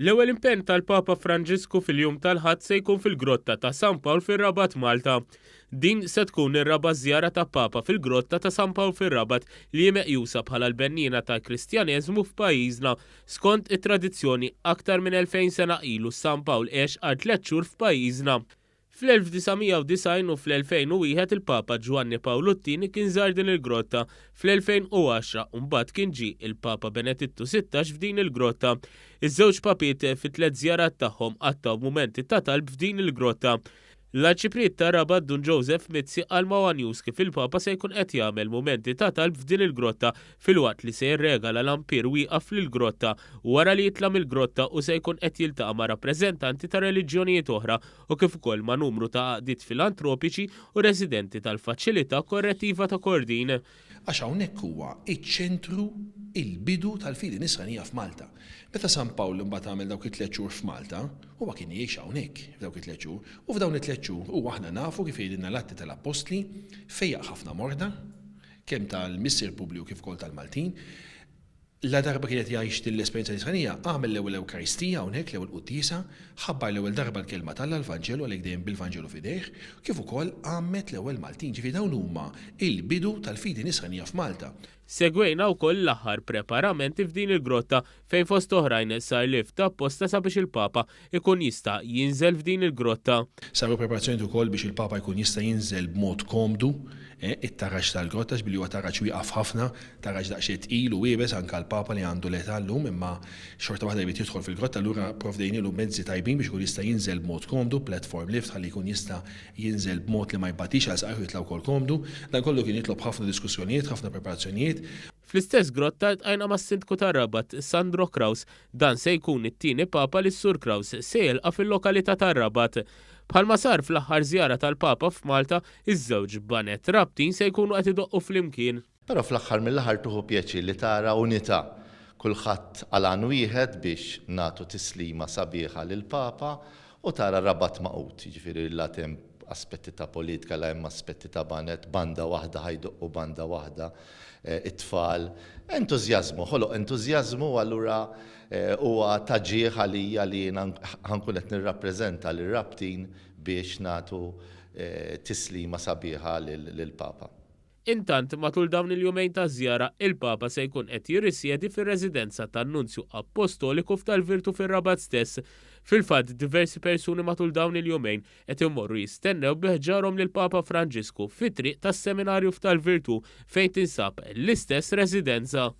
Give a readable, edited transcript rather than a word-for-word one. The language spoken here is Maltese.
L-ewwel impenn tal-Papa Franġisku fil-jum tal-Ħadd se jkun fil-Grotta ta' San Pawl fir-Rabat Malta. Din se tkun ir-raba' żjara ta' Papa fil-Grotta ta' San Pawl fir-Rabat li hi meqjusa bħala l-bennina tal-Kristjaneżmu f'pajjiżna. Skont it-tradizzjoni aktar minn 2000 sena ilu San Pawl għex għal 3 xhur f'pajjiżna. Fl-1990 u fl-2001 il-Papa Giovanni Paolo II kien żar din il-grotta, fl-2010 mbagħad kien ġie il-Papa Benedittu XVI f'din il-grotta. Iż-żewġ papiet fit-tliet żjarat tagħhom għattaw mumenti ta' talb f'din il-grotta. L-Arċipriet ta' Rabat Dun Joseph Mizzi għal Mawa News kif il-Papa se jkun qed jagħmel mumenti ta' talb f'din il-grotta filwaqt li se jirregala l-ampir wieqaf lill-grotta wara li jitla mill-grotta u se jkun qed jiltaqa' ma' rappreżentanti ta' reliġjonijiet oħra u kif ukoll ma' numru ta' għaqdiet filantropiċi u residenti tal-Faċilità Korrettiva ta' Kordin. Għax hawnhekk huwa iċ-ċentru il-bidu tal-fidi nisranija f'Malta. Meta San Pawl imbagħad għamel dawk it-tliet xhur f'Malta, huwa kien jgħix hawnhekk f'dawk it-tliet xhur, u f'dawn it-tliet xhur huwa aħna nafu kif jgħidilna l-Atti tal-Apostli fejjaq ħafna morda, kemm tal-Missier Publiu kif ukoll tal-Maltin. La darba kienet jgħix l-esperjenza nisranija, għamel l-ewwel Ewkaristija hawnhekk l-ewwel Qudiesa, ħabbar l-ewwel darba l-kelma tal-Vanġelu għalhekk dejjem bil-Vanġelu f'idejh, kif ukoll għammet l-ewwel Maltin. Ġifieri dawn huma il-bidu tal-fidi nisranija f'Malta. Segwejna wkoll l-aħħar preparamenti f'din il-grotta fejn fost oħrajn sar lift apposta sabiex il-Papa ikun jista' jinżel f'din il-grotta. Saru preparazzjoni wkoll biex il-Papa jkun jista' jinżel b'mod komdu, it-taraġġ tal-grotta x'billi huwa taraġġ wieqaf ħafna, taraġġ daqsxejn tqil u wiebes anke l-Papa li għandu l-età llum imma xorta waħda jrid jidħol fil-grotta allura provdejnielu mezzi tajbin biex ikun jista' jinżel b'mod komdu, platform lift ħalli jkun jista' jinżel b'mod li ma jbatix għal saqajh jitlaw wkoll komdu. Dan kollu kien jitlob ħafna diskussjonijiet, ħafna preparazzjonijiet. Fl-istess grotta tqajna mas-Sindku tar-Rabat, Sandro Kraus, dan se jkun it-tieni Papa lis sur Kraus se jilqa' fil-lokalità tar-Rabat. Bħalma sar fl-aħħar żjara tal-Papa f'Malta, iż-żewġ banet rabtin se jkunu qed idoqqu flimkien. Però fl-aħħar mill-aħħar tuħu pjaċir li tara unità kulħadd għal għan wieħed biex nagħtu tislima sabiħa lill-Papa u tara Rabat maqut, jiġifieri l-għatem aspetti ta' politika la hemm aspetti ta' banet, banda waħda ħajdoqqu banda waħda, it-tfal, entużjażmu, ħoloq entużjażmu allura huwa taġġieħ għalija li ħankun qed nirrappreżenta lir-rabtin biex nagħtu tislima sabiħa lill-Papa. Intant matul dawn il-jumejn ta' żjara, il-Papa se jkun qed jirrisjedi fir-residenza tan-Nunzju Apostoliku f'Tal-Virtu fir-Rabat stess. Fil-fatt diversi persuni matul dawn il-jumejn qed immorru jistennew biħġarhom lill-Papa Franġisku fit-triq tas-seminarju f'Tal-Virtu fejn tinsab l-istess residenza.